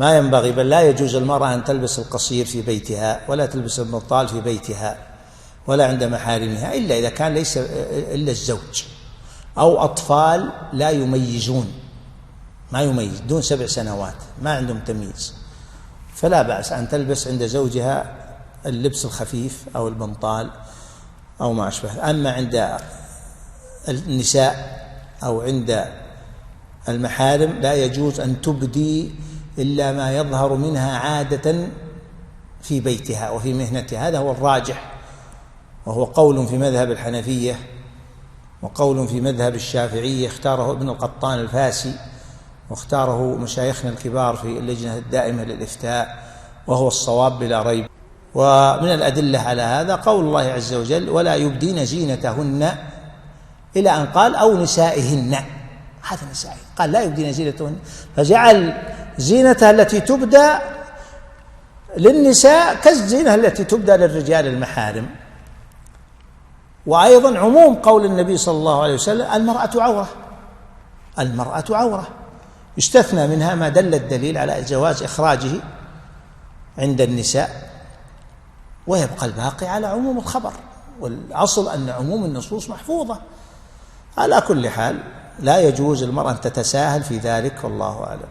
ما ينبغي، بل لا يجوز المرأة أن تلبس القصير في بيتها، ولا تلبس البنطال في بيتها، ولا عند محارمها، إلا إذا كان ليس إلا الزوج أو أطفال لا يميزون، ما يميز دون 7 سنوات ما عندهم تمييز، فلا بأس أن تلبس عند زوجها اللبس الخفيف أو البنطال أو ما أشبه. أما عند النساء أو عند المحارم لا يجوز أن تبدي إلا ما يظهر منها عادة في بيتها وفي مهنتها، هذا هو الراجح، وهو قول في مذهب الحنفية وقول في مذهب الشافعية اختاره ابن القطان الفاسي، واختاره مشايخنا الكبار في اللجنة الدائمة للإفتاء، وهو الصواب بلا ريب. ومن الأدلة على هذا قول الله عز وجل: ولا يبدين زينتهن، إلى أن قال: أو نسائهن، هذا نسائهن، قال لا يبدين زينتهن، فجعل زينتها التي تبدى للنساء كالزينة التي تبدى للرجال المحارم. وأيضا عموم قول النبي صلى الله عليه وسلم: المرأة عورة، المرأة عورة، يستثنى منها ما دل الدليل على جواز إخراجه عند النساء، ويبقى الباقي على عموم الخبر، والأصل أن عموم النصوص محفوظة. على كل حال لا يجوز المرأة أن تتساهل في ذلك، والله أعلم.